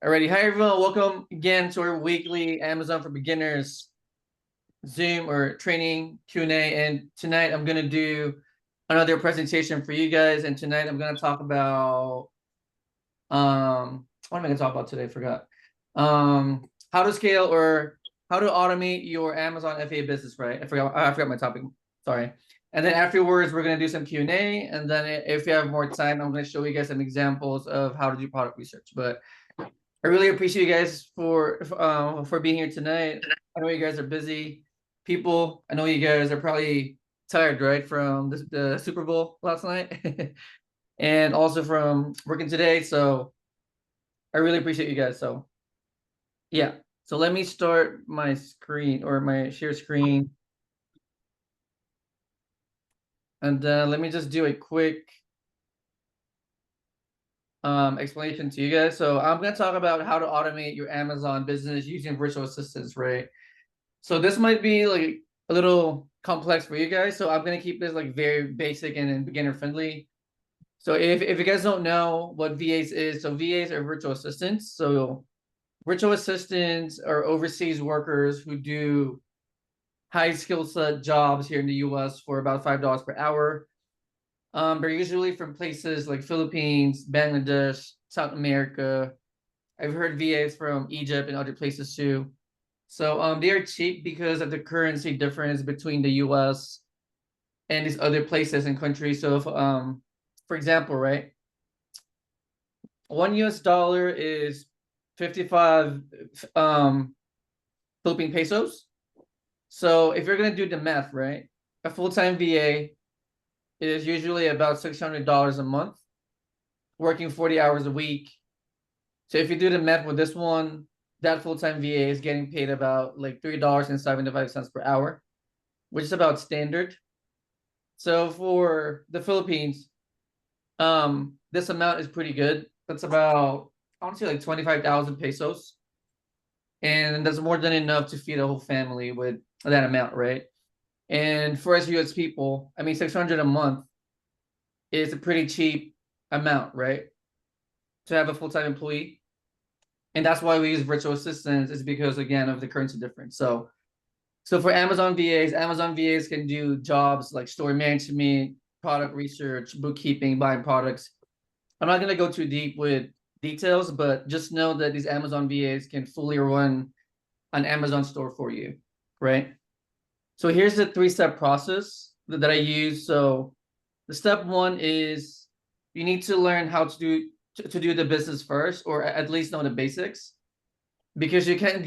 Alrighty, hi everyone. Welcome again to our weekly Amazon for Beginners Zoom or training Q&A. And tonight I'm gonna do another presentation for you guys. And tonight I'm gonna talk about what am I gonna talk about today? I forgot. How to scale or how to automate your Amazon FBA business, right? I forgot my topic. Sorry. And then afterwards we're gonna do some Q&A. And then if we have more time, I'm gonna show you guys some examples of how to do product research. But I really appreciate you guys for being here tonight. I know you guys are busy people. I know you guys are probably tired, right, from the Super Bowl last night, and also from working today. So I really appreciate you guys. So yeah. So let me start my screen or my share screen, and let me just do a quick explanation to you guys. So I'm gonna talk about how to automate your Amazon business using virtual assistants, right? So this might be like a little complex for you guys. So I'm gonna keep this like very basic and beginner friendly. So if you guys don't know what VAs is, so VAs are virtual assistants. So virtual assistants are overseas workers who do high skill set jobs here in the US for about $5 per hour. They're usually from places like Philippines, Bangladesh, South America. I've heard VAs from Egypt and other places too. So they are cheap because of the currency difference between the US and these other places and countries. So if, for example, right, $1 is 55 um Philippine pesos. So if you're gonna do the math, right, a full-time VA is usually about $600 a month, working 40 hours a week. So if you do the math with this one, that full-time VA is getting paid about like $3.75 per hour, which is about standard. So for the Philippines, this amount is pretty good. That's about, I want to say like 25,000 pesos. And that's more than enough to feed a whole family with that amount, right? And for us US people, I mean, 600 a month is a pretty cheap amount, right? To have a full-time employee. And that's why we use virtual assistants is because again of the currency difference. So for Amazon VAs can do jobs like store management, product research, bookkeeping, buying products. I'm not gonna go too deep with details, but just know that these Amazon VAs can fully run an Amazon store for you, right? So here's the three-step process that I use. So the step one is you need to learn how to do the business first, or at least know the basics, because you can't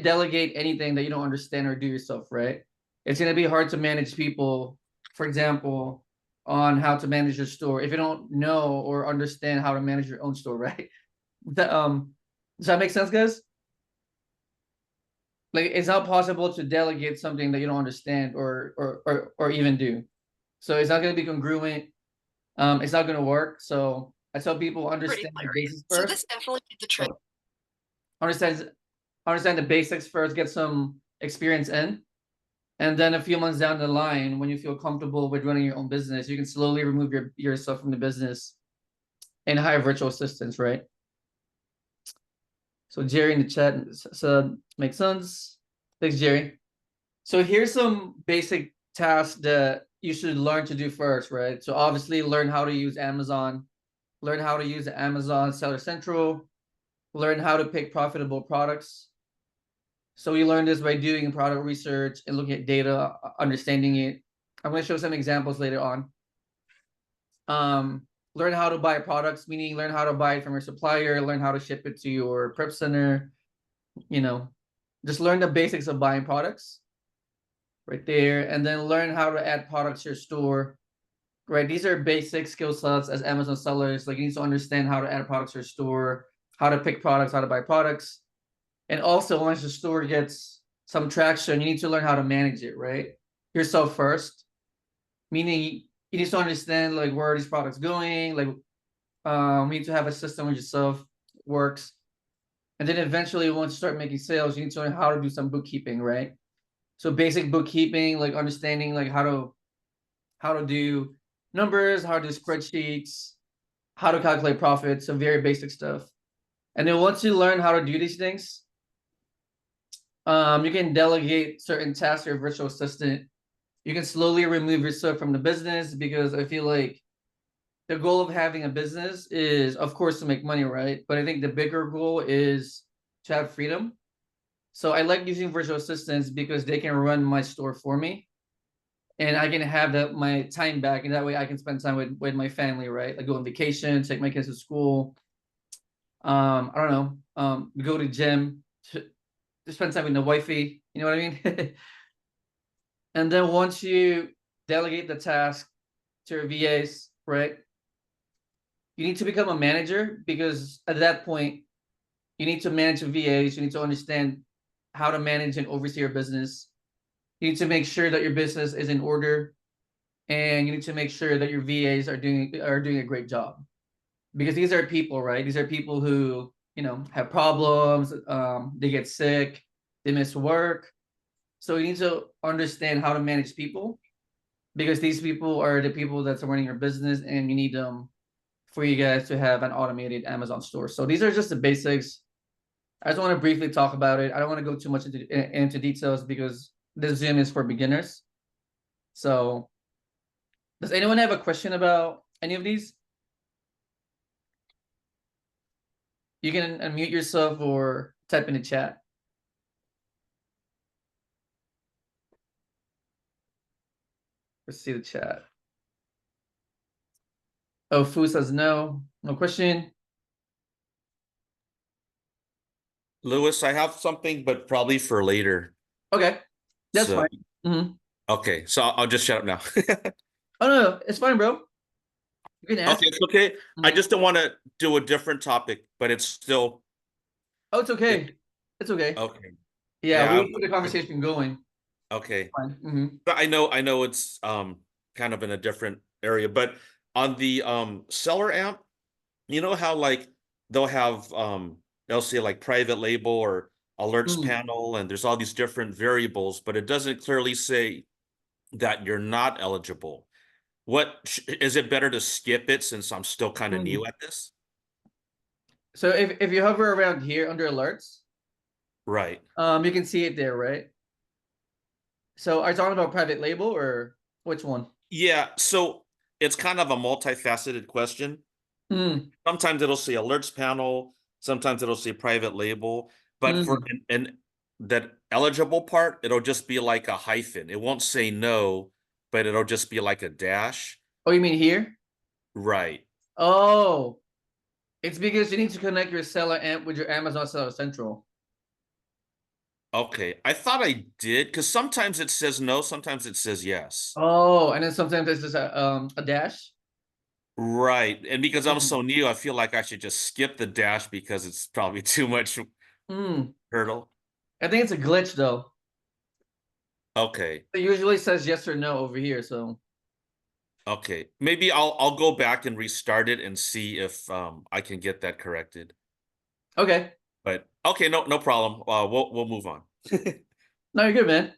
delegate anything that you don't understand or do yourself, right? It's gonna be hard to manage people, for example, on how to manage your store if you don't know or understand how to manage your own store, right? Does that make sense, guys? Like it's not possible to delegate something that you don't understand or even do. So it's not gonna be congruent. It's not gonna work. So I tell people Pretty understand the clear. basics So first. this definitely did the trick. So understand understand the basics first, get some experience in. And then a few months down the line, when you feel comfortable with running your own business, you can slowly remove yourself from the business and hire virtual assistants, right? So Jerry in the chat said, makes sense. Thanks, Jerry. So here's some basic tasks that you should learn to do first, right? So obviously learn how to use Amazon, learn how to use Amazon Seller Central, learn how to pick profitable products. So we learn this by doing product research and looking at data, understanding it. I'm going to show some examples later on. Learn how to buy products, meaning learn how to buy it from your supplier, learn how to ship it to your prep center, you know, just learn the basics of buying products right there, and then learn how to add products to your store, right? These are basic skill sets as Amazon sellers. Like you need to understand how to add products to your store, how to pick products, how to buy products. And also once the store gets some traction, you need to learn how to manage it, right? Yourself first, meaning you need to understand like where are these products going, like we need to have a system which itself works. And then eventually once you start making sales, you need to learn how to do some bookkeeping, right? So basic bookkeeping, like understanding like how to do numbers, how to do spreadsheets, how to calculate profits, some very basic stuff. And then once you learn how to do these things, you can delegate certain tasks to your virtual assistant. You can slowly remove yourself from the business because I feel like the goal of having a business is, of course, to make money, right? But I think the bigger goal is to have freedom. So I like using virtual assistants because they can run my store for me, and I can have my time back, and that way I can spend time with my family, right? Like go on vacation, take my kids to school. I don't know, go to gym to spend time with the wifey. You know what I mean? And then once you delegate the task to your VAs, right? You need to become a manager because at that point you need to manage your VAs. You need to understand how to manage and oversee your business. You need to make sure that your business is in order, and you need to make sure that your VAs are doing a great job, because these are people, right? These are people who have problems. They get sick, they miss work. So you need to understand how to manage people, because these people are the people that's running your business, and you need them for you guys to have an automated Amazon store. So these are just the basics. I just want to briefly talk about it. I don't want to go too much into details because this Zoom is for beginners. So does anyone have a question about any of these? You can unmute yourself or type in the chat. Let's see the chat. Oh, Fu says no. No question. Lewis, I have something, but probably for later. Okay, that's So, fine. Mm-hmm. okay, so I'll just shut up now. Oh no, it's fine, bro. You can ask. Okay, it's okay. I Mm-hmm. just don't want to do a different topic, but it's still Oh, it's it, okay. It's okay. okay. Yeah, Yeah, we'll keep the conversation going. okay. Fine. Mm-hmm. But I know it's kind of in a different area, but on the seller amp, you know how like they'll have they'll say like private label or alerts Mm-hmm. panel, and there's all these different variables, but it doesn't clearly say that you're not eligible. What is it better to skip it since I'm still kind of Mm-hmm. new at this? So if you hover around here under alerts, Right. you can see it there, right? So are you talking about private label or which one? Yeah, so it's kind of a multifaceted question. Mm, Sometimes it'll say alerts panel, sometimes it'll say private label, but for mm. and that eligible part, it'll just be like a hyphen. It won't say no, but it'll just be like a dash. Oh, you mean here? Right. Oh, it's because you need to connect your seller amp with your Amazon Seller Central. Okay. I thought I did because sometimes it says no, sometimes it says yes. Oh, and then sometimes it's just a dash. Right. And because I'm Mm, so new, I feel like I should just skip the dash because it's probably too much mm. hurdle. I think it's a glitch though. Okay. It usually says yes or no over here. So Okay. Maybe I'll go back and restart it and see if I can get that corrected. okay, But okay, no problem. We'll move on. no, you're good, man.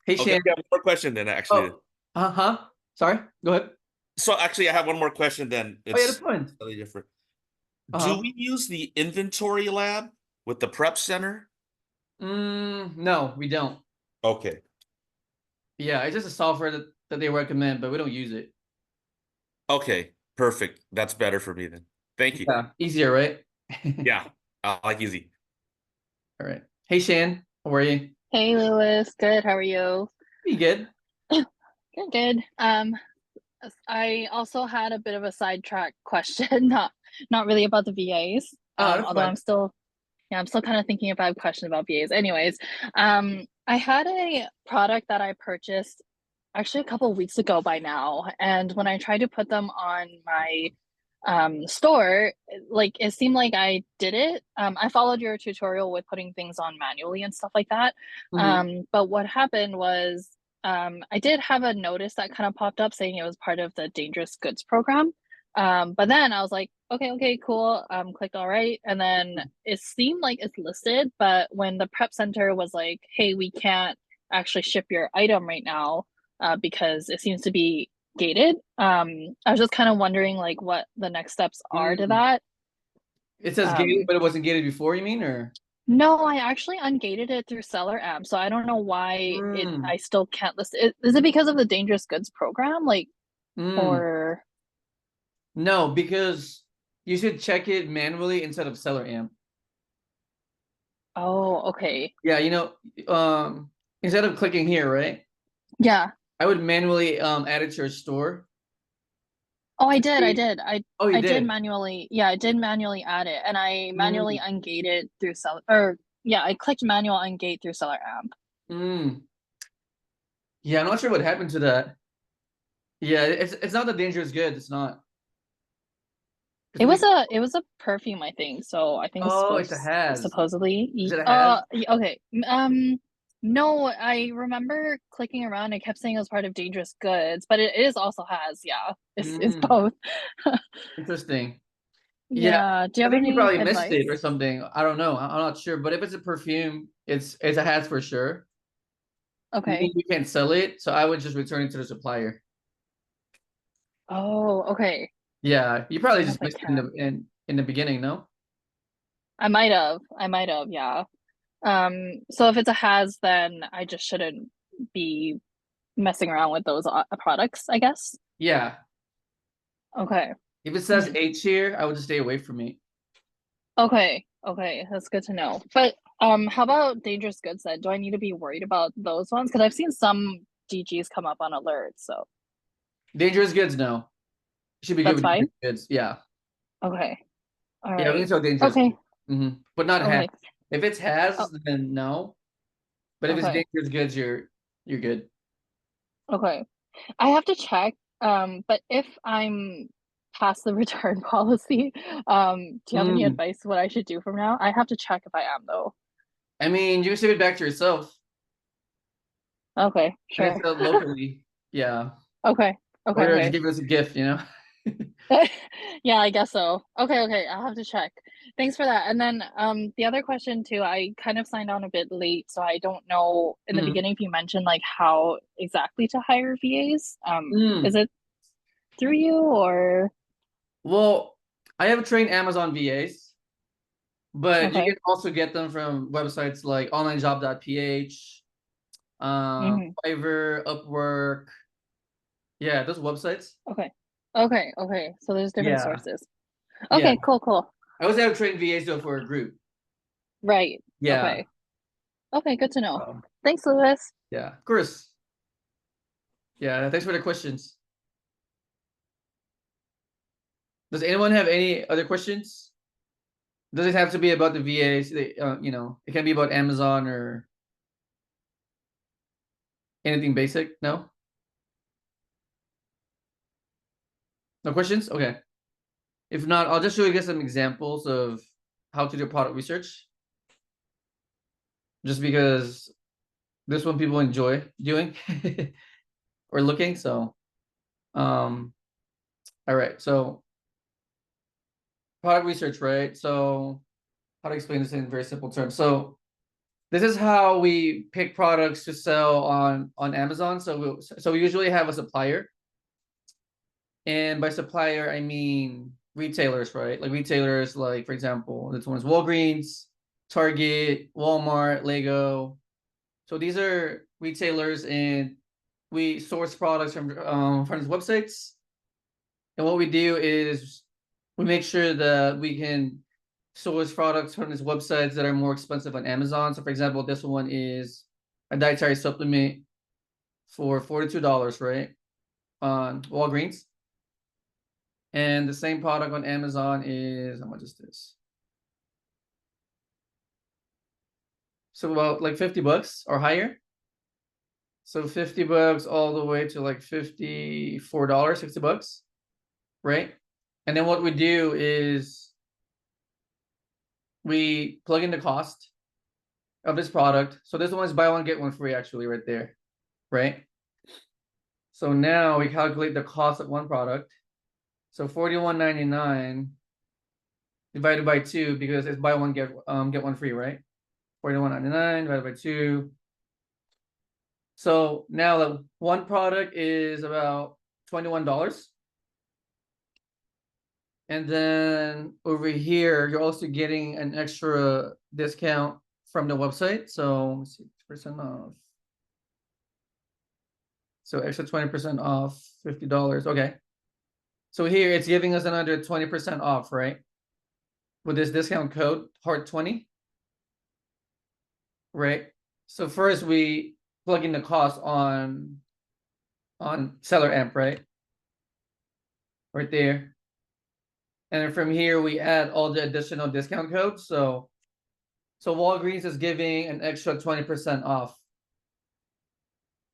Hey, Okay, Shan. I have one more question then actually. Oh, huh. Sorry, go ahead. So actually I have one more question then. Oh yeah, that's It's fine. really different. Do Uh-huh. we use the inventory lab with the prep center? No, we don't. Okay. Yeah, it's just a software that they recommend, but we don't use it. Okay. Perfect. That's better for me then. Thank you. Yeah, easier, right? Yeah. I like easy. All right. Hey, Shan, how are you? Hey Lewis, good. How are you? Pretty good. Good, good. I also had a bit of a sidetrack question, not really about the VAs. Oh, that's Although fine. I'm still kind of thinking if I have a question about VAs. Anyways, I had a product that I purchased actually a couple of weeks ago by now, and when I tried to put them on my store, like it seemed like I did it. I followed your tutorial with putting things on manually and stuff like that. Mm-hmm. But what happened was I did have a notice that kind of popped up saying it was part of the dangerous goods program. But then I was like, okay, cool. Clicked all right. And then it seemed like it's listed, but when the prep center was like, hey, we can't actually ship your item right now, because it seems to be gated. I was just kind of wondering like what the next steps are to Mm. that. It says gated, but it wasn't gated before, you mean, or? No, I actually ungated it through Seller Amp, so I don't know why Mm, I still can't list it. Is it because of the dangerous goods program? Like, mm. or No, because you should check it manually instead of Seller Amp. oh, okay. Yeah, instead of clicking here, right? Yeah. I would manually add it to your store. Oh, I To did. see. Oh, you I did did. manually. Yeah, I did manually add it, and I manually Mm, ungated through Seller. Or yeah, I clicked manual ungate through Seller Amp. mm. Yeah, I'm not sure what happened to that. Yeah, it's not the dangerous good. It's not. It's because It was a perfume, I think. So I think it's oh, it's a supposed has. supposedly. Is it a has? Okay. No, I remember clicking around. It kept saying it was part of dangerous goods, but it is also has. Yeah, it's Mm, both. interesting. Yeah, Yeah. Do you I have think you any probably missed it or advice? something. I don't know. I'm not sure. But if it's a perfume, it's a has for sure. Meaning Okay. you can't sell it, so I would just return it to the supplier. Oh, okay. Yeah, you I probably don't know if just I missed it in can. the beginning, no? I might have. I might have. Yeah. So if it's a has, then I just shouldn't be messing around with those products, I guess. Yeah. Okay. If it says Hmm. H here, I would just stay away from me. Okay. Okay. That's good to know. But how about dangerous goods then? Do I need to be worried about those ones? Because I've seen some DGs come up on alerts, so Dangerous goods, no. You should be good that's with fine. dangerous goods. Yeah. Okay. All Yeah, we can right. sell dangerous Okay. goods. But not has. Okay. If it's Oh, has, then no. But if it's okay. dangerous goods, you're good. Okay. I have to check. But if I'm past the return policy, do you have any Mm. advice what I should do from now? I have to check if I am though. I mean, you can ship it back to yourself Okay, and it's sure. locally. Yeah. Okay. Okay, Or just okay. give us a gift. Yeah, I guess so. Okay, okay. I'll have to check. Thanks for that. And then the other question too, I kind of signed on a bit late, so I don't know in the Mhm. beginning if you mentioned like how exactly to hire VAs. Is Mm. it through you or Well, I have trained Amazon VAs, but you okay. can also get them from websites like onlinejob.ph, Hmm. Fiverr, Upwork. Yeah, those websites. Okay. Okay, okay. So there's different Yeah, sources. yeah. Okay, cool, cool. I also have trained VAs though for a group. Right. Yeah. Okay. Okay, good to know. Um, Thanks, Lewis. yeah. Of course. Yeah. Thanks for the questions. Does anyone have any other questions? Does it have to be about the VAs? It can be about Amazon or anything basic. No? No questions? Okay. If not, I'll just show you guys some examples of how to do product research. Just because this one people enjoy doing or looking. So, um, all right. So product research, right? So how to explain this in very simple terms? So this is how we pick products to sell on Amazon. So we usually have a supplier, and by supplier I mean retailers, right? Like retailers, like for example, this one's Walgreens, Target, Walmart, Lego. So these are retailers, and we source products from these websites. And what we do is we make sure that we can source products from these websites that are more expensive on Amazon. So, for example, this one is a dietary supplement for $42, right? On Walgreens. And the same product on Amazon is how much is this? So about like $50 or higher. So $50 all the way to like $54, $60, right? And then what we do is we plug in the cost of this product. So this one is buy one, get one free actually right there, right? So now we calculate the cost of one product. So 41.99 divided by 2 because it's buy one, get one free, right? 41.99 divided by 2. So now the one product is about $21. And then over here, you're also getting an extra discount from the website. So let's see, percent off. So extra 20% off, $50. Okay. So here it's giving us another 20% off, right? With this discount code, HEART20. Right. So first we plug in the cost on seller amp, right? Right there. And then from here we add all the additional discount codes. So Walgreens is giving an extra 20% off.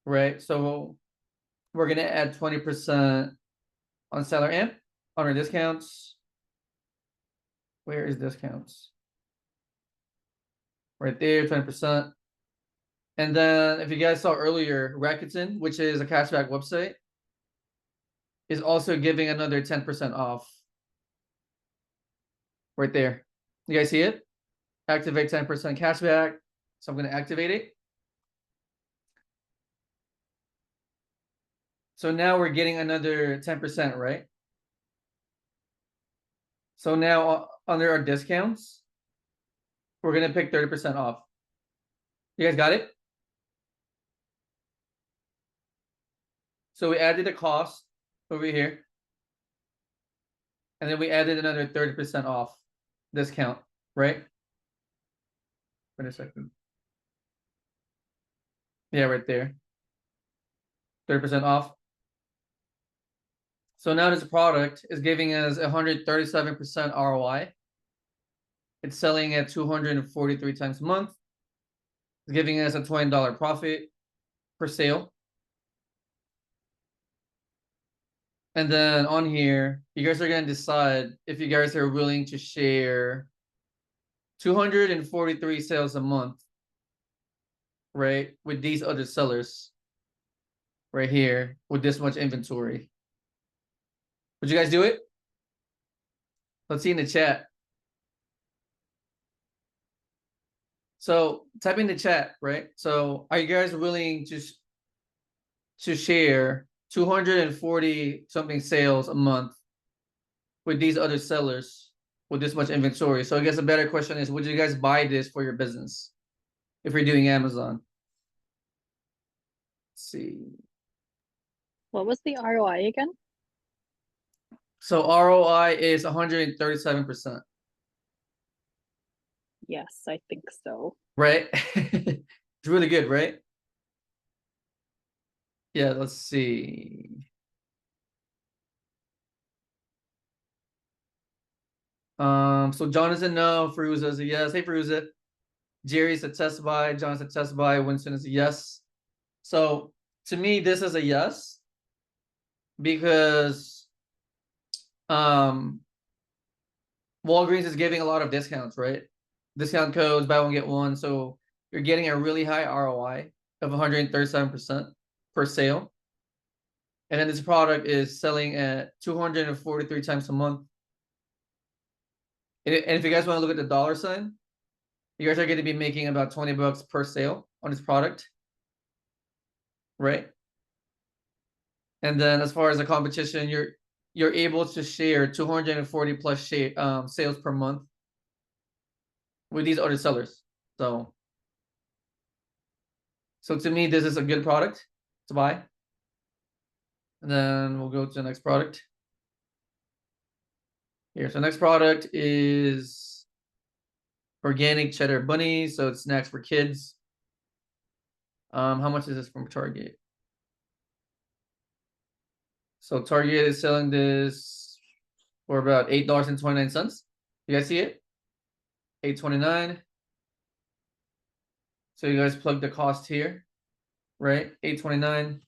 Right. So we're gonna add 20% on seller amp on our discounts. Where is discounts? Right there, 20%. And then if you guys saw earlier, Rakuten, which is a cashback website, is also giving another 10% off. Right there. You guys see it? Activate 10% cashback. So I'm going to activate it. So now we're getting another 10%, right? So now under our discounts, we're going to pick 30% off. You guys got it? So we added a cost over here. And then we added another 30% off discount, right? Wait a second. Yeah, right there. 30% off. So now this product is giving us 137% ROI. It's selling at 243 times a month. It's giving us a $20 profit per sale. And then on here, you guys are going to decide if you guys are willing to share 243 sales a month, right? With these other sellers right here with this much inventory. Would you guys do it? Let's see in the chat. So type in the chat, right? So are you guys willing to share 240 something sales a month with these other sellers with this much inventory? So I guess a better question is, would you guys buy this for your business if you're doing Amazon? Let's see. What was the ROI again? So ROI is 137%. Yes, I think so. Right? It's really good, right? Yeah, let's see. So John is a no, Feruza is a yes. Hey Feruza. Jerry's a test buy, John's a test buy, Winston is a yes. So to me, this is a yes because Walgreens is giving a lot of discounts, right? Discount codes, buy one, get one. So you're getting a really high ROI of 137% per sale. And then this product is selling at 243 times a month. And if you guys want to look at the dollar sign, you guys are going to be making about 20 bucks per sale on this product. Right? And then as far as the competition, you're able to share 240 plus sales per month with these other sellers. So to me, this is a good product to buy. And then we'll go to the next product. Here, so next product is organic cheddar bunny. So it's snacks for kids. How much is this from Target? So Target is selling this for about $8.29. You guys see it? $8.29. So you guys plug the cost here, right? $8.29.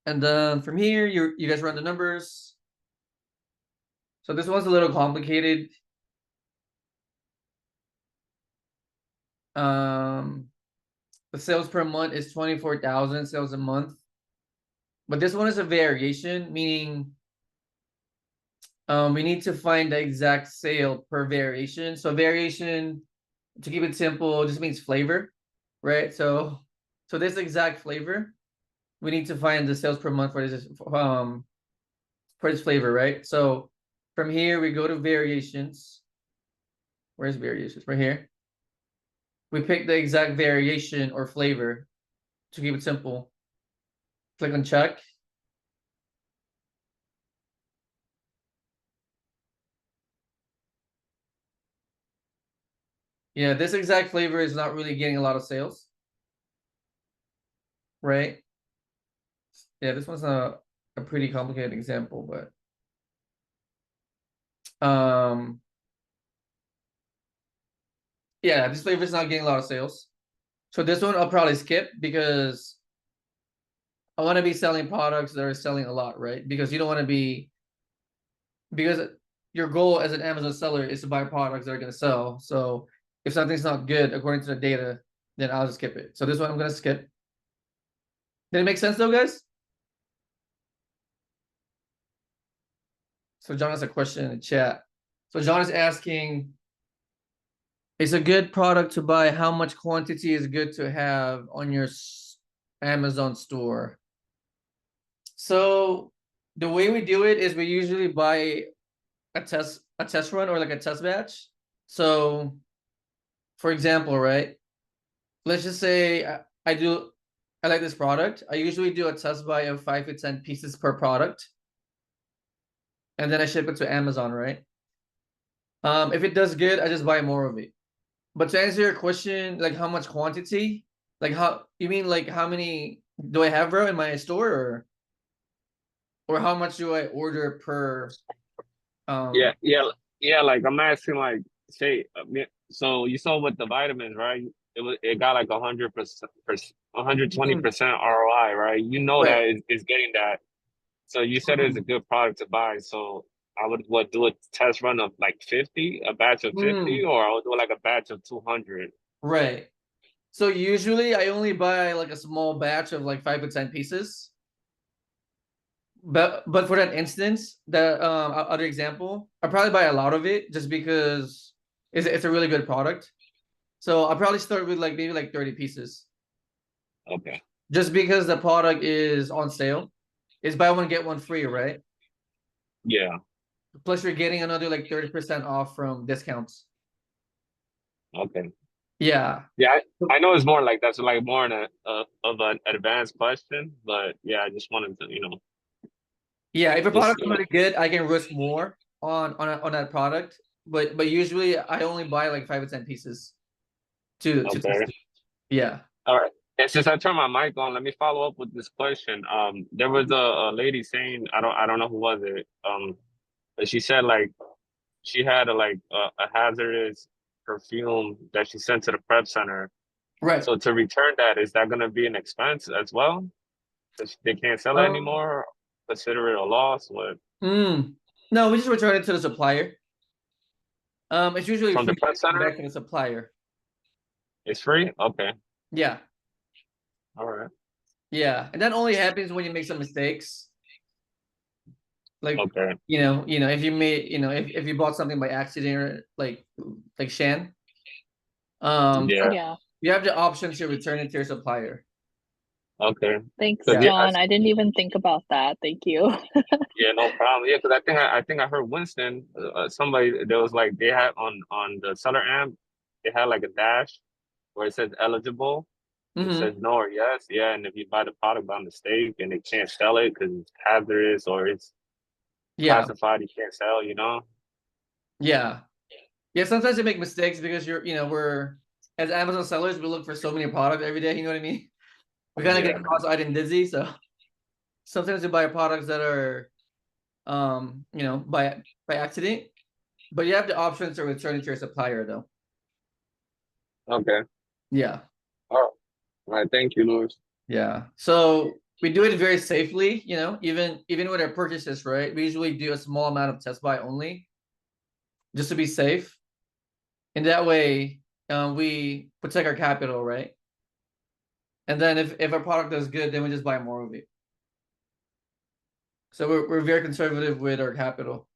And then from here, you guys run the numbers. So this one's a little complicated. The sales per month is 24,000 sales a month. But this one is a variation, meaning we need to find the exact sale per variation. So variation, to keep it simple, just means flavor, right? So this exact flavor we need to find the sales per month for this flavor, right? So from here we go to variations. Where's variations? Right here. We pick the exact variation or flavor to keep it simple. Click on check. Yeah, this exact flavor is not really getting a lot of sales. Right? Yeah, this one's a pretty complicated example, but yeah, this flavor is not getting a lot of sales. So this one I'll probably skip because I want to be selling products that are selling a lot, right? Because you don't want to be, because your goal as an Amazon seller is to buy products that are going to sell. So if something's not good according to the data, then I'll just skip it. So this one I'm going to skip. Did it make sense though, guys? So John has a question in the chat. So John is asking, is a good product to buy? How much quantity is good to have on your Amazon store? So the way we do it is we usually buy a test run or like a test batch. So for example, right? Let's just say I like this product. I usually do a test buy of 5 to 10 pieces per product. And then I ship it to Amazon, right? If it does good, I just buy more of it. But to answer your question, like how much quantity? Like how you mean like how many do I have, bro, in my store, or how much do I order per Yeah. Like I'm asking, like, say, so you saw with the vitamins, right? It got like 100%, 120% ROI, right? You know right. that is getting that. So you said it's a good product to buy. So I would do a test run of like 50, a batch of 50, or I would do like a batch of 200. Right. So usually I only buy like a small batch of like 5 to 10 pieces. But for that instance, the other example, I probably buy a lot of it just because it's a really good product. So I'll probably start with like maybe like 30 pieces. Okay. Just because the product is on sale. It's buy one get one free, right? Yeah. Plus you're getting another like 30% off from discounts. Okay. Yeah. Yeah, I know it's more like that's like more of an advanced question, but yeah, I just wanted to, Yeah, if a just product's really good, I can risk more on that product. But usually I only buy like 5 to 10 pieces to test okay. it. Yeah. All right. And since I turned my mic on, let me follow up with this question. There was a lady saying, I don't know who was it. But she said like she had a hazardous perfume that she sent to the prep center. Right. So to return that, is that going to be an expense as well? Because they can't sell it anymore. Consider it a loss. What No, we just return it to the supplier. It's usually from the free prep center? back to the supplier. It's free. Okay. Yeah. All right. Yeah. And that only happens when you make some mistakes. Like, Okay. if you made, if you bought something by accident or like Shan, Yeah. Yeah. you have the option to return it to your supplier. Okay. Thanks, Yeah, John. I didn't even think about that. Thank you. yeah, no problem. Yeah, because I think I heard Winston, somebody there was like they had on the seller amp, they had like a dash where it says eligible. It says no or yes. Yeah, and if you buy the product by mistake and they can't sell it because it's hazardous or it's Yeah. classified, you can't sell. Yeah. Yeah. Sometimes you make mistakes because we're as Amazon sellers, we look for so many products every day. You know what I mean? We kind of Yeah. get cross-eyed dizzy. So sometimes you buy products that are, by accident, but you have the option to return it to your supplier though. Okay. Yeah. All right. Thank you, Louis. Yeah. So we do it very safely, even with our purchases, right? We usually do a small amount of test buy only, just to be safe. And that way, we protect our capital, right? And then if our product does good, then we just buy more of it. So we're very conservative with our capital.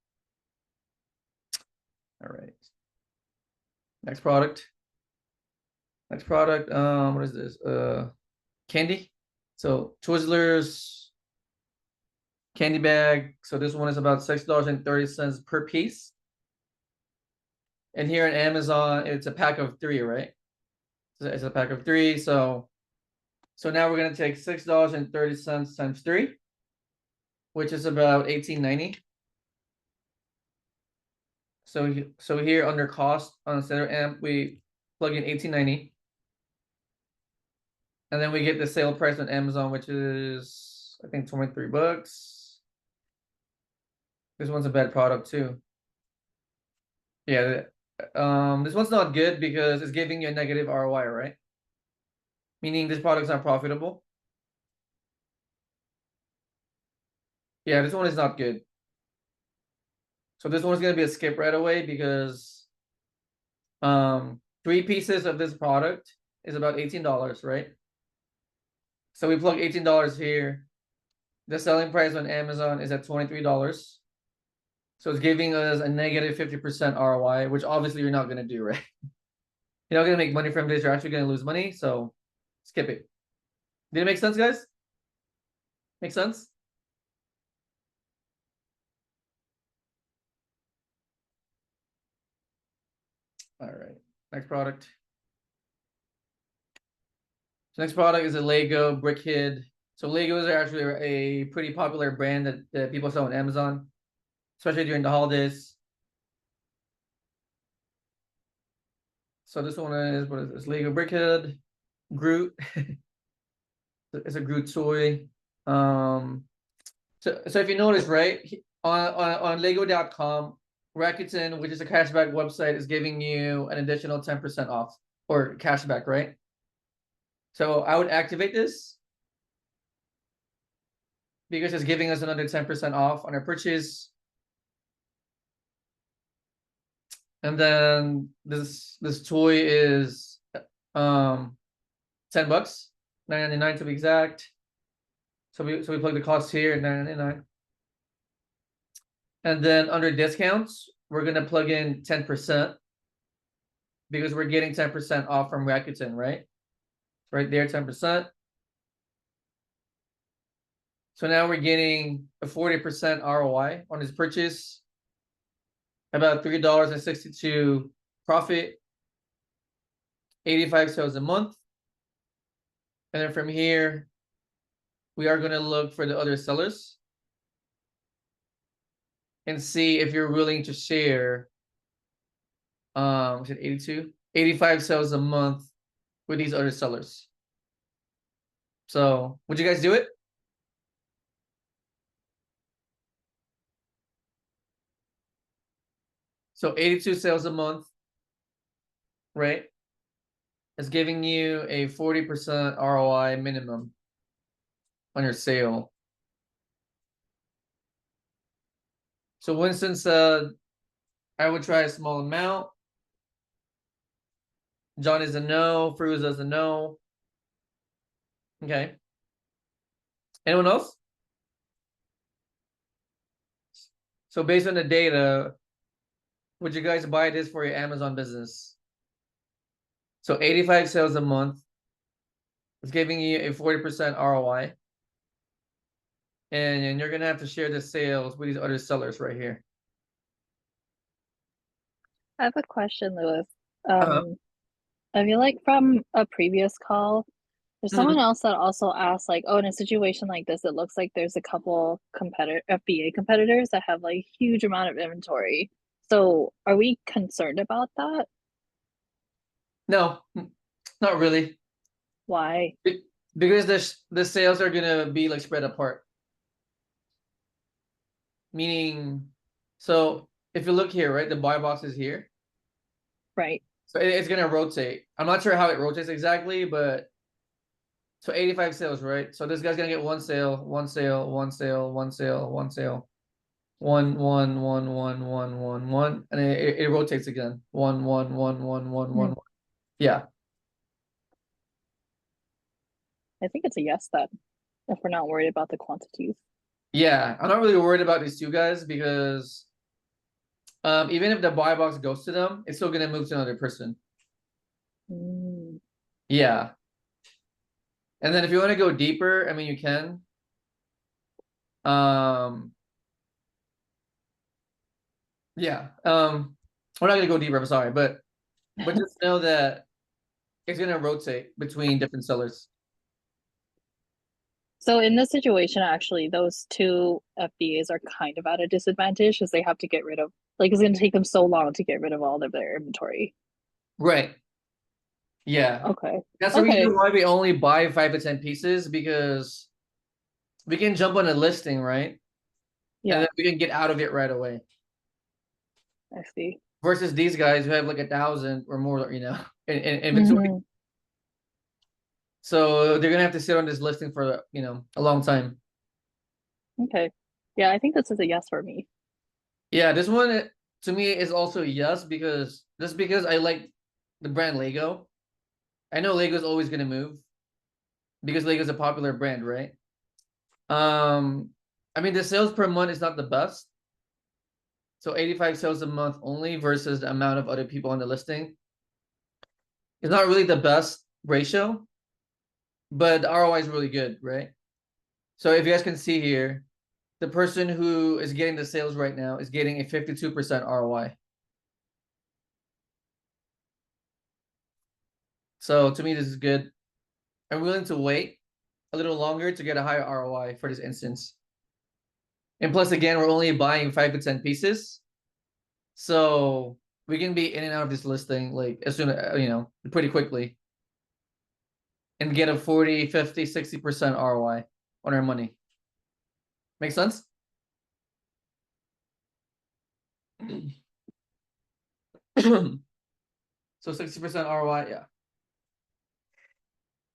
All right. Next product. What is this? Candy. So Twizzlers candy bag. So this one is about $6.30 per piece. And here on Amazon, it's a pack of 3, right? So it's a pack of 3. So now we're gonna take $6.30 times 3, which is about $18.90. So here under cost on the center amp, we plug in $18.90. And then we get the sale price on Amazon, which is I think $23. This one's a bad product too. Yeah, this one's not good because it's giving you a negative ROI, right? Meaning this product's not profitable. Yeah, this one is not good. So this one's gonna be a skip right away because 3 pieces of this product is about $18, right? So we plug $18 here. The selling price on Amazon is at $23. So it's giving us a negative 50% ROI, which obviously you're not gonna do, right? You're not gonna make money from this, you're actually gonna lose money, so skip it. Did it make sense, guys? Make sense? All right, next product. So next product is a Lego Brickhead. So Legos are actually a pretty popular brand that people sell on Amazon, especially during the holidays. So this one is, what is this? Lego Brickhead, Groot. It's a Groot toy. So if you notice, right, on Lego.com, Rakuten, which is a cashback website, is giving you an additional 10% off or cashback, right? So I would activate this because it's giving us another 10% off on our purchase. And then this toy is $10, $9.99 to be exact. So we plug the cost here, $9.99. And then under discounts, we're gonna plug in 10% because we're getting 10% off from Rakuten, right? Right there, 10%. So now we're getting a 40% ROI on this purchase, about $3.62 profit, 85 sales a month. And then from here, we are gonna look for the other sellers and see if you're willing to share, was it 82? 85 sales a month with these other sellers. So would you guys do it? So 82 sales a month, right? It's giving you a 40% ROI minimum on your sale. So Winston said, I would try a small amount. John is a no. Fruz is a no. Okay. Anyone else? So based on the data, would you guys buy this for your Amazon business? So 85 sales a month. It's giving you a 40% ROI. And you're gonna have to share the sales with these other sellers right here. I have a question, Lewis. I feel like from a previous call, there's someone else that also asked, like, oh, in a situation like this, it looks like there's a couple FBA competitors that have like huge amount of inventory. So are we concerned about that? No, not really. Why? Because the sales are gonna be like spread apart. Meaning, so if you look here, right, the buy box is here. Right. So it's gonna rotate. I'm not sure how it rotates exactly, but so 85 sales, right? So this guy's gonna get one sale, one sale, one sale, one sale, one sale, one, and it rotates again. One. Yeah. I think it's a yes then, if we're not worried about the quantities. Yeah, I'm not really worried about these two guys because even if the buy box goes to them, it's still gonna move to another person. Mm. Yeah. And then if you want to go deeper, I mean, you can. Yeah. We're not gonna go deeper, I'm sorry, but just know that it's gonna rotate between different sellers. So in this situation, actually, those two FBAs are kind of at a disadvantage because they have to get rid of, like, it's going to take them so long to get rid of all of their inventory. Right. Yeah. Okay. That's the Okay. reason why we only buy 5 to 10 pieces, because we can jump on a listing, right? And Yeah, then we can get out of it right away. I see. Versus these guys who have like 1,000 or more, in inventory. Mhm. So they're gonna have to sit on this listing for a long time. Okay. Yeah, I think this is a yes for me. Yeah, this one to me is also a yes, because I like the brand Lego. I know Lego's always gonna move because Lego's a popular brand, right? I mean, the sales per month is not the best. So 85 sales a month only versus the amount of other people on the listing. It's not really the best ratio, but the ROI is really good, right? So if you guys can see here, the person who is getting the sales right now is getting a 52% ROI. So to me, this is good. I'm willing to wait a little longer to get a higher ROI for this instance. And plus, again, we're only buying 5 to 10 pieces. So we can be in and out of this listing like as soon as, pretty quickly. And get a 40, 50, 60% ROI on our money. Make sense? So 60% ROI, yeah.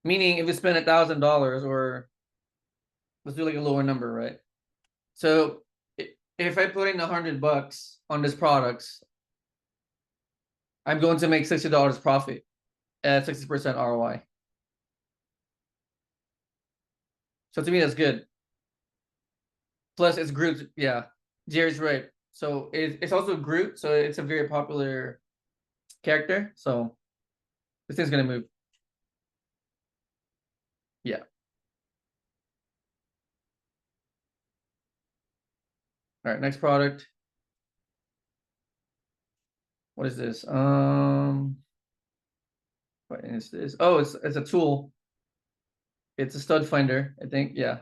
Meaning if we spend $1,000, or let's do like a lower number, right? So if I put in $100 on this products, I'm going to make $60 profit at 60% ROI. So to me, that's good. Plus, it's Groot. Yeah, Jerry's right. So it's also Groot. So it's a very popular character. So this thing's gonna move. Yeah. All right. Next product. What is this? What is this? Oh, it's a tool. It's a stud finder, I think. Yeah.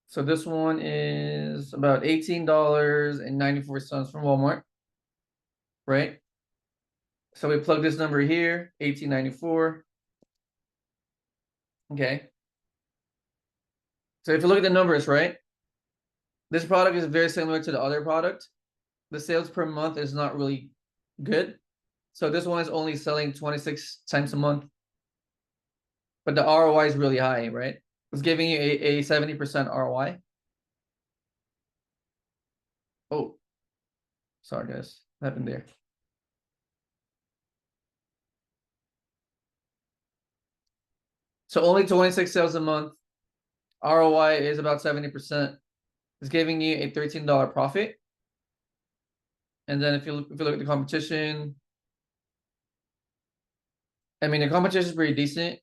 So this one is about $18.94 from Walmart, right? So we plug this number here, $18.94. Okay. So if you look at the numbers, right? This product is very similar to the other product. The sales per month is not really good. So this one is only selling 26 times a month. But the ROI is really high, right? It's giving you a 70% ROI. Oh, sorry guys. What happened there? So only 26 sales a month. ROI is about 70%. It's giving you a $13 profit. And then if you look at the competition, I mean, the competition is pretty decent.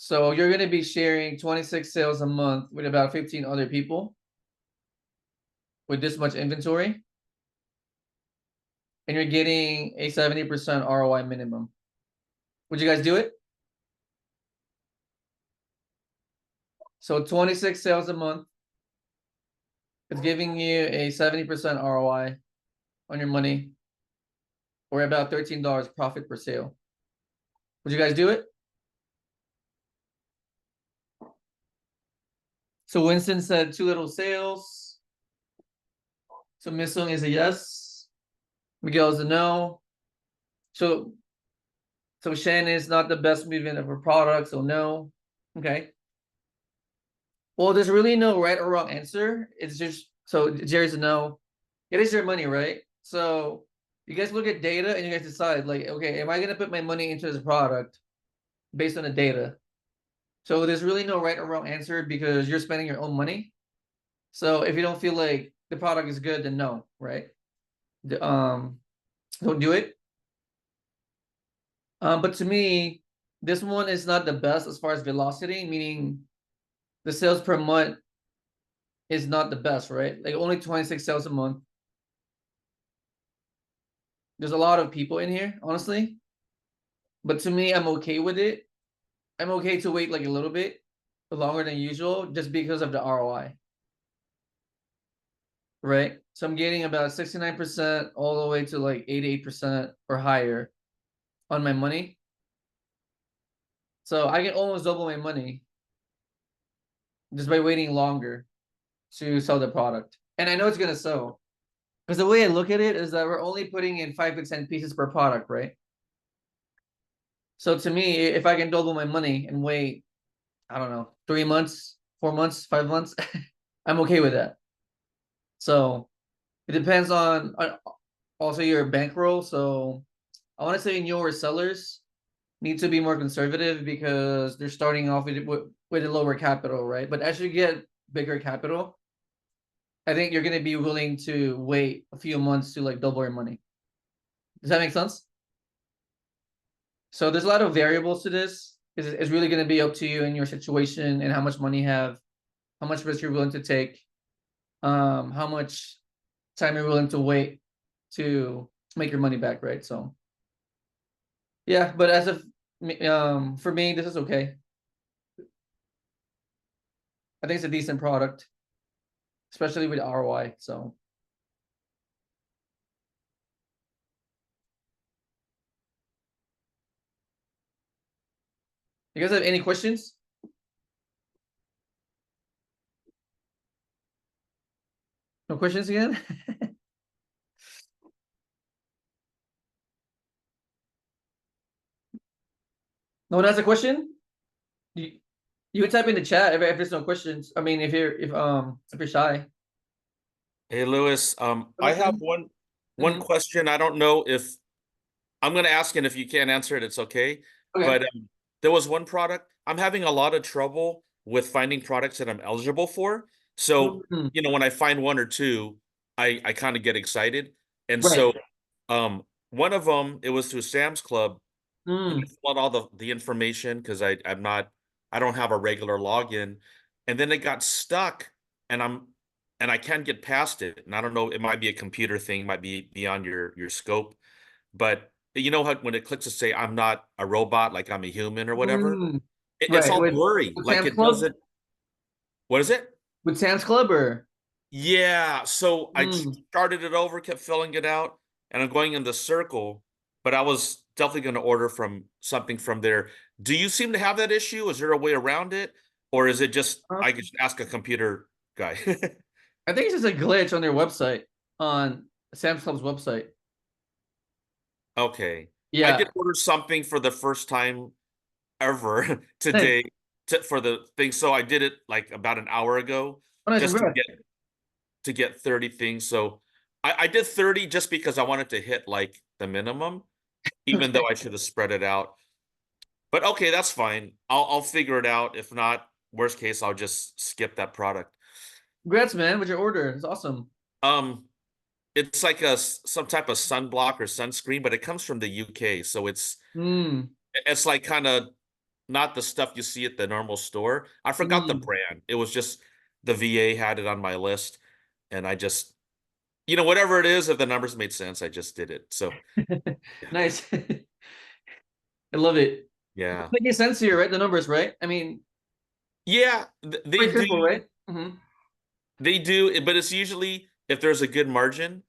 So you're going to be sharing 26 sales a month with about 15 other people with this much inventory. And you're getting a 70% ROI minimum. Would you guys do it? So 26 sales a month. It's giving you a 70% ROI on your money, or about $13 profit per sale. Would you guys do it? So Winston said 2 little sales. So Missung is a yes. Miguel is a no. So Shan is not the best movement of her product, so no. Okay. Well, there's really no right or wrong answer. It's just, so Jerry's a no. It is your money, right? So you guys look at data and you guys decide, like, okay, am I gonna put my money into this product based on the data? So there's really no right or wrong answer because you're spending your own money. So if you don't feel like the product is good, then no, right? Don't do it. But to me, This one is not the best as far as velocity, meaning the sales per month is not the best, right? Like only 26 sales a month. There's a lot of people in here, honestly. But to me, I'm okay with it. I'm okay to wait like a little bit longer than usual just because of the ROI. Right? So I'm getting about 69% all the way to like 88% or higher on my money. So I can almost double my money just by waiting longer to sell the product. And I know it's gonna sell. Because the way I look at it is that we're only putting in 5 to 10 pieces per product, right? So to me, if I can double my money and wait, I don't know, 3 months, 4 months, 5 months, I'm okay with that. So it depends on also your bankroll. So I want to say newer sellers need to be more conservative because they're starting off with a lower capital, right? But as you get bigger capital, I think you're gonna be willing to wait a few months to like double your money. Does that make sense? So there's a lot of variables to this. It's really gonna be up to you and your situation and how much money you have, how much risk you're willing to take, how much time you're willing to wait to make your money back, right? So yeah, but as of for me, this is okay. I think it's a decent product, especially with ROI. So you guys have any questions? No questions again? No one has a question? You can type in the chat if there's no questions. I mean, if you're shy. Hey, Lewis, I have one question. I don't know if I'm going to ask, and if you can't answer it, it's okay. Okay. But there was one product. I'm having a lot of trouble with finding products that I'm eligible for. So, Mhm. when I find one or two, I kind of get excited. And Right. so, one of them, it was through Sam's Club. And I Mm. filled out all the information because I don't have a regular login. And then it got stuck, and I can't get past it. And I don't know, it might be a computer thing, might be beyond your scope. But you know how when it clicks to say I'm not a robot, like I'm a human or whatever, Mm. it's Right. all blurry. With Like Sam's it Club? doesn't. What is it? With Sam's Club or? Yeah. So I Mm. started it over, kept filling it out, and I'm going in the circle, but I was definitely going to order from something from there. Do you seem to have that issue? Is there a way around it? Or is it just I could ask a computer guy? I think it's just a glitch on their website, on Sam's Club's website. Okay. I Yeah. did order something for the first time ever Nice. today for the thing. So I did it like about an hour ago Oh, nice. just Congrats. to get 30 things. So I did 30 just because I wanted to hit like the minimum, even though I should have spread it out. But okay, that's fine. I'll figure it out. If not, worst case, I'll just skip that product. Congrats, man, with your order. It's awesome. Um, it's like some type of sunblock or sunscreen, but it comes from the UK, so Mm. it's like kind of not the stuff you see at the normal store. I forgot the Mm. brand. It was just the VA had it on my list, and I just, whatever it is, if the numbers made sense, I just did it. So Nice. I love it. yeah, Making sense here, right? The numbers, right? I mean, yeah, they pretty do, simple, right? they do, but it's usually if there's a good margin,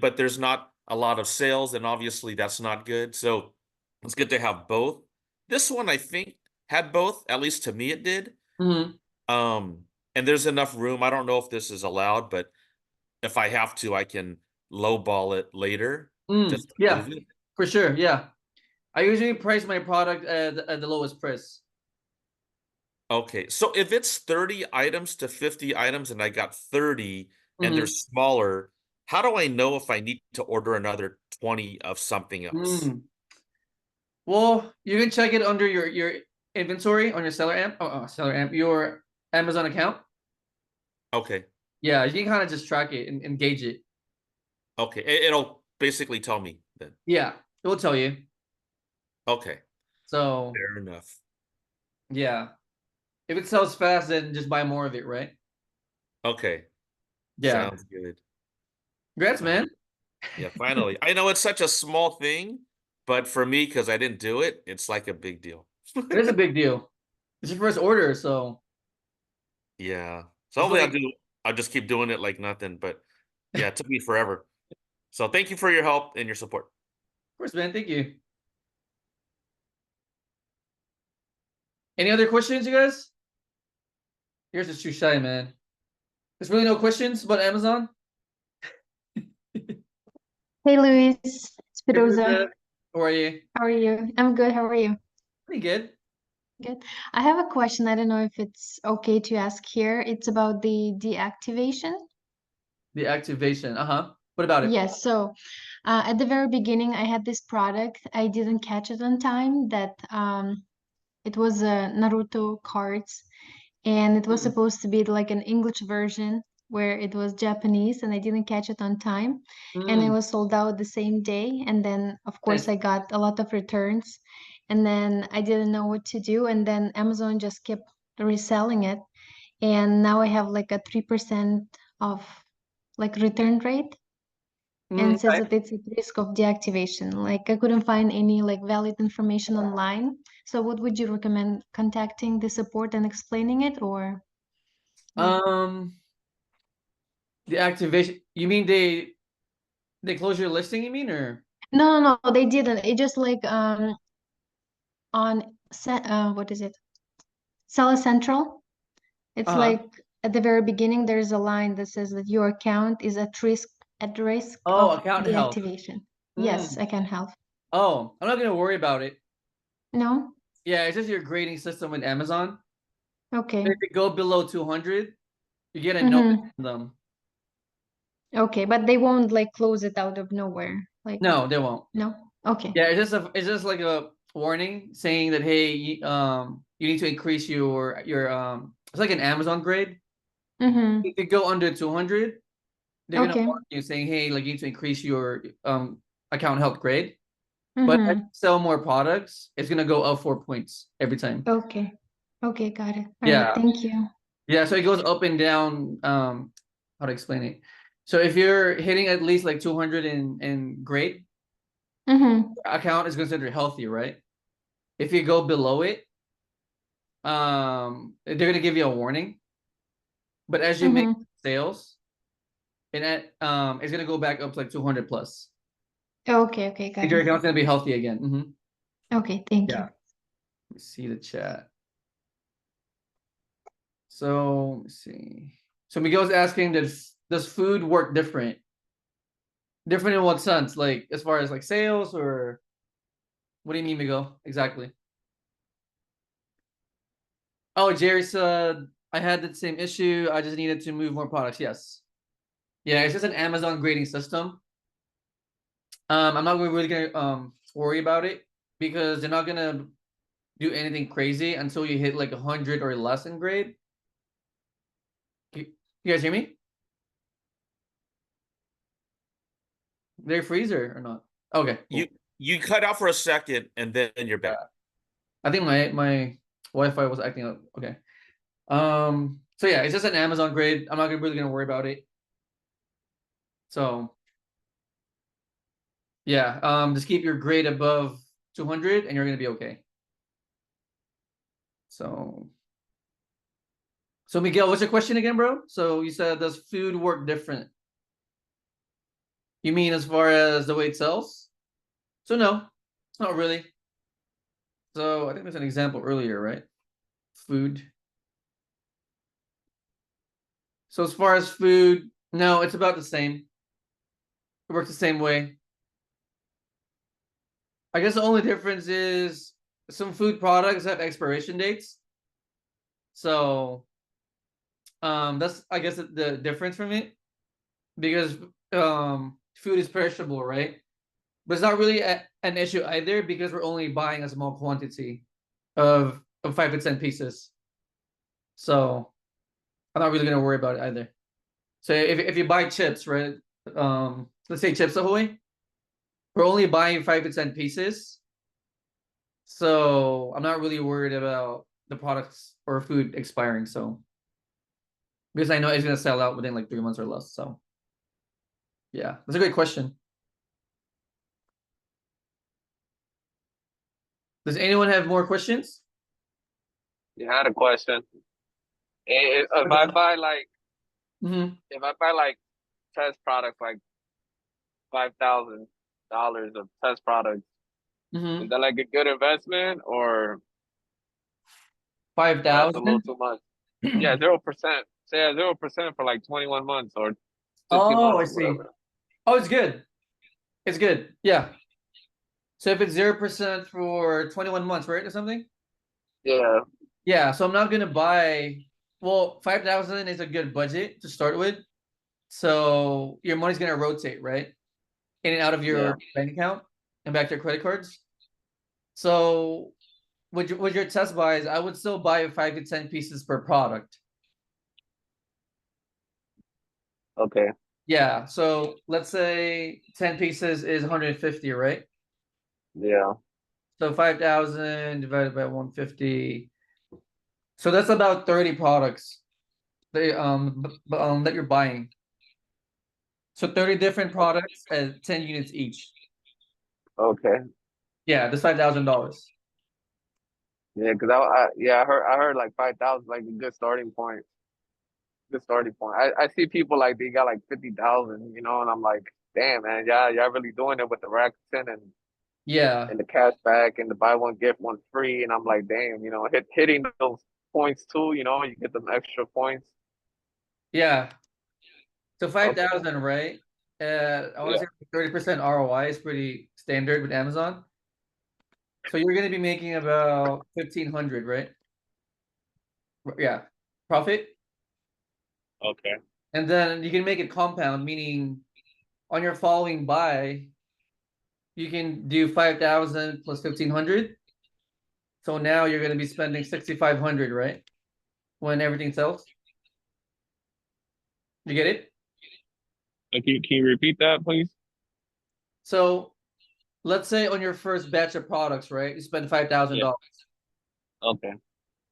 but there's not a lot of sales, then obviously that's not good. So it's good to have both. This one, I think, had both. At least to me, it did. Mm-hmm. Um, and there's enough room. I don't know if this is allowed, but if I have to, I can lowball it later Mm. just to Yeah, move it. for sure. Yeah. I usually price my product at the lowest price. Okay, so if it's 30 items to 50 items and I got 30 and they're Mm-hmm. smaller, how do I know if I need to order another 20 of something else? Mm. Well, you can check it under your inventory on your seller amp. Seller amp, your Amazon account. Okay. Yeah, you can kind of just track it and gauge it. Okay. It'll basically tell me then. Yeah, it will tell you. Okay. So Fair enough. yeah, if it sells fast, then just buy more of it, right? Okay. Yeah. Sounds good. Congrats, man. Yeah, finally. I know it's such a small thing, but for me, because I didn't do it, it's like a big deal. It is a big deal. It's your first order, so Yeah. So it's hopefully like, I'll just keep doing it like nothing. But yeah, it took me forever. So thank you for your help and your support. of course, man. Thank you. Any other questions, you guys? Yours is too shy, man. There's really no questions about Amazon? Hey Luis, Hey, Spiroza. Princess. How are you? How are you? I'm good. How are you? Pretty good. Good. I have a question. I don't know if it's okay to ask here. It's about the deactivation. The activation. Uh-huh. What about it? Yes. So, at the very beginning, I had this product. I didn't catch it on time. That it was Naruto cards, and it was Mm, supposed to be like an English version where it was Japanese, and I didn't catch it on time, and it mm, was sold out the same day. And then, of course, nice. I got a lot of returns, and then I didn't know what to do, and then Amazon just kept reselling it, and now I have like a 3% of like return rate, and it says Okay. that it's at risk of deactivation. Like I couldn't find any like valid information online. So what would you recommend, contacting the support and explaining it, or like Um, the activation. You mean they close your listing, you mean, or no, they didn't. It just like what is it? Seller Central. It's uh-huh. like at the very beginning there's a line that says that your account is at risk Oh, of account health. deactivation. Yes, Mm. I can help. Oh, I'm not gonna worry about it. No? Yeah, it's just your grading system with Amazon. Okay. If it go below 200, you get a notice Mm-hmm. from them. Okay, but they won't like close it out of nowhere. Like, No, they won't. no? Okay. Yeah, it's just like a warning saying that hey, you need to increase your it's like an Amazon grade. Mm-hmm. If you go under 200, they're gonna Okay. warn you saying hey, like you need to increase your account health grade. But as you Mm-hmm. sell more products, it's gonna go up 4 points every time. Okay. Okay, got it. All right, Yeah, thank you. yeah. So it goes up and down. How to explain it? So if you're hitting at least like 200 in grade, Mm-hmm. account is considered healthy, right? If you go below it, they're gonna give you a warning. But as you make Mm-hmm. sales, and it's gonna go back up to like 200 plus. Okay, got Your it. account's gonna be healthy again. Okay, thank Yeah. you. Let me see the chat. So let me see. So Miguel's asking, does food work different? Different in what sense? Like as far as like sales, or what do you mean, Miguel? Exactly. Oh, Jerry said I had the same issue. I just needed to move more products. Yes. Yeah, it's just an Amazon grading system. I'm not really gonna worry about it because they're not gonna do anything crazy until you hit like 100 or less in grade. You guys hear me? They're freezer or not? Okay, You cool. you cut out for a second and then you're back. I think my Wi-Fi was acting up. Okay. So yeah, it's just an Amazon grade. I'm not really gonna worry about it. So yeah, just keep your grade above 200 and you're gonna be okay. So Miguel, what's your question again, bro? So you said, does food work different? You mean as far as the way it sells? So no, not really. So I think there's an example earlier, right? Food. So as far as food, no, it's about the same. It works the same way. I guess the only difference is some food products have expiration dates. So that's I guess the difference from it, because food is perishable, right? But it's not really an issue either because we're only buying a small quantity of 5 to 10 pieces. So I'm not really gonna worry about it either. So if you buy chips, right? Let's say Chips Ahoy, we're only buying 5 to 10 pieces. So I'm not really worried about the products or food expiring. So because I know it's gonna sell out within like 3 months or less. So yeah, that's a great question. Does anyone have more questions? You had a question. If I buy like Mm-hmm. if I buy like test products like $5,000 of test products, Mm-hmm. is that like a good investment or that's a little 5,000. too much? Yeah, 0%. Say 0% for like 21 months or 15 Oh, I months or see. whatever. Oh, it's good. It's good. Yeah. So if it's 0% for 21 months, right, or something? Yeah. Yeah. So I'm not gonna buy. Well, 5,000 is a good budget to start with. So your money's gonna rotate, right? In and out of Yeah. your bank account and back to your credit cards. So with your test buys, I would still buy 5 to 10 pieces per product. Okay. Yeah. So let's say 10 pieces is 150, right? Yeah. So 5,000 divided by 150. So that's about 30 products that you're buying. So 30 different products at 10 units each. Okay. Yeah, that's $5,000. Yeah, because I heard like 5,000 like a good starting point. Good starting point. I see people like they got like 50,000, and I'm like, damn man, y'all really doing it with the Rakuten Yeah. and the cash back and the buy one get one free, and I'm like, damn, hitting those points too, you get them extra points. Yeah. So Okay. 5,000, right? I want to Yeah. say 30% ROI is pretty standard with Amazon. So you're going to be making about 1,500, right? Yeah. Profit. Okay. And then you can make it compound, meaning on your following buy, you can do 5,000 plus 1,500. So now you're going to be spending 6,500, right? When everything sells. You get it? Can you repeat that, please? So let's say on your first batch of products, right? You spend Yeah. $5,000. Okay.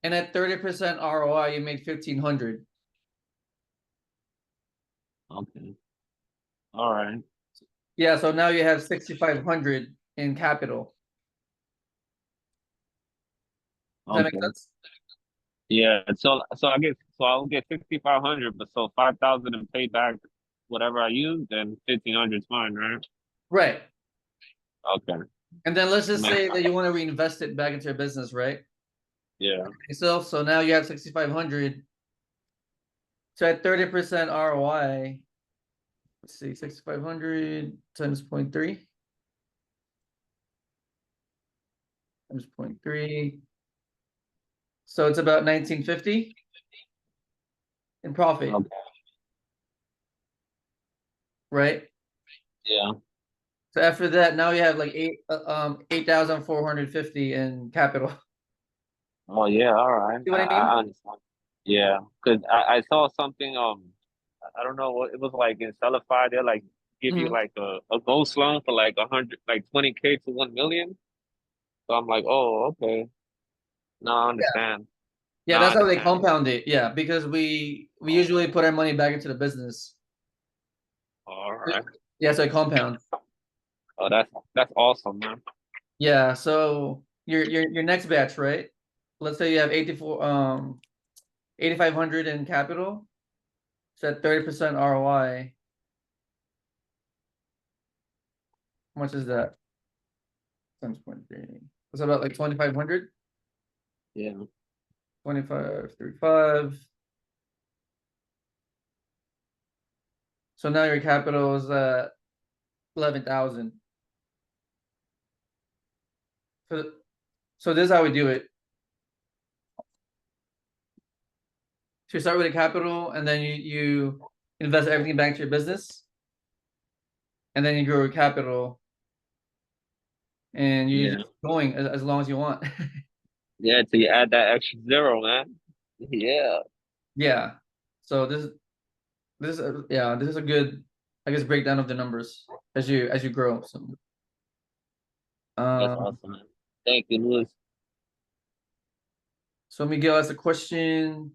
And at 30% ROI, you made 1,500. Okay. All right. Yeah, so now you have 6,500 in capital. Does that make Okay. sense? Yeah. So I guess I'll get 6,500, but so 5,000 and pay back whatever I use, then 1,500 is fine, right? Right. Okay. And then let's just Makes say that you want to reinvest it back into your business, right? Yeah. So now you have 6,500. So at 30% ROI, let's see, 6,500 times 0.3 times 0.3. So it's about 1950 in profit, Okay. right? Yeah. So after that, now you have like 8,450 in capital. Oh yeah. All right. See what I mean? I understand. Yeah. Because I saw something. I don't know what it was like in Sellify. They like give you Mhm. like a gold loan for like 100, like 20K to 1 million. So I'm like, oh, okay. Now I understand. Yeah, Now I that's how they understand. compound it. Yeah, because we Oh, usually put our money back into the business. all right. Yeah, so it compounds. Oh, that's awesome, man. Yeah, so your next batch, right? Let's say you have 8,500 in capital. So at 30% ROI, how much is that? Times 0.3. It's about like 2,500, Yeah. 25, 35. So now your capital is 11,000. So this is how we do it. So you start with a capital, and then you invest everything back to your business, and then you grow your capital, and you Yeah. just keep going as long as you want. Yeah. So you add that extra zero, man. Yeah. Yeah. So this is a good, I guess, breakdown of the numbers as you grow. So That's um awesome, man. Thank you, Louis. So Miguel asked a question.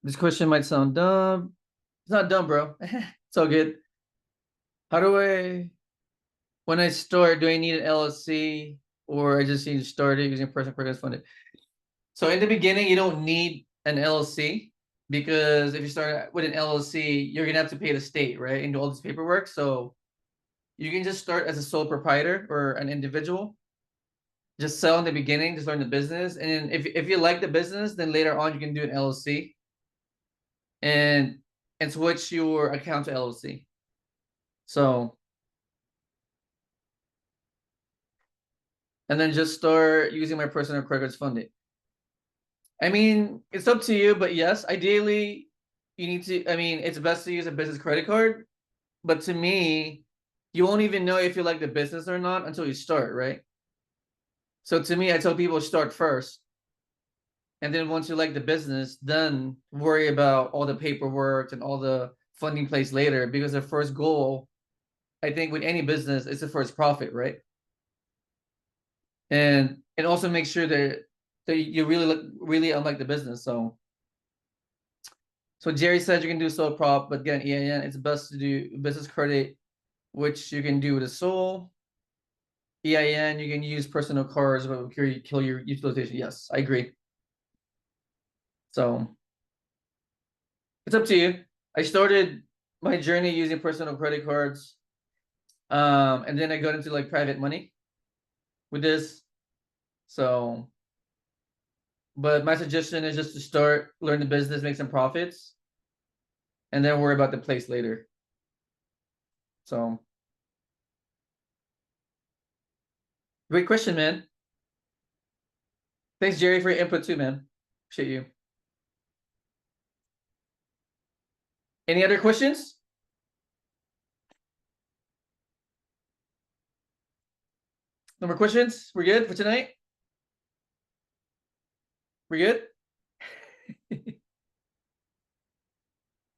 This question might sound dumb. It's not dumb, bro. It's all good. How do when I start, do I need an LLC or I just need to start it using personal credit funded? So in the beginning, you don't need an LLC because if you start with an LLC, you're gonna have to pay the state, right? And do all this paperwork. So you can just start as a sole proprietor or an individual. Just sell in the beginning, just learn the business. And if you like the business, then later on you can do an LLC and switch your account to LLC. So and then just start using my personal credit cards funded. I mean, it's up to you, but yes, ideally you need to, I mean, it's best to use a business credit card, but to me, you won't even know if you like the business or not until you start, right? So to me, I tell people start first. And then once you like the business, then worry about all the paperwork and all the funding place later, because the first goal, I think with any business, is the first profit, right? And also make sure that you really unlike the business. So Jerry said you can do sole prop, but again, EIN, it's best to do business credit, which you can do with a sole. EIN, you can use personal cards, but will kill your utilization. Yes, I agree. So it's up to you. I started my journey using personal credit cards. And then I got into like private money with this. So, but my suggestion is just to start, learn the business, make some profits, and then worry about the place later. So, great question, man. Thanks, Jerry, for your input too, man. Appreciate you. Any other questions? No more questions? We're good for tonight? We're good?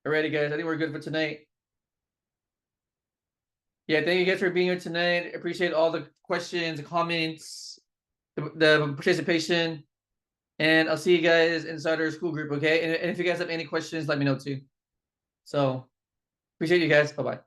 Alrighty, guys. I think we're good for tonight. Yeah, thank you guys for being here tonight. Appreciate all the questions, comments, the participation. And I'll see you guys inside our school group, okay? And if you guys have any questions, let me know too. So appreciate you guys. Bye-bye.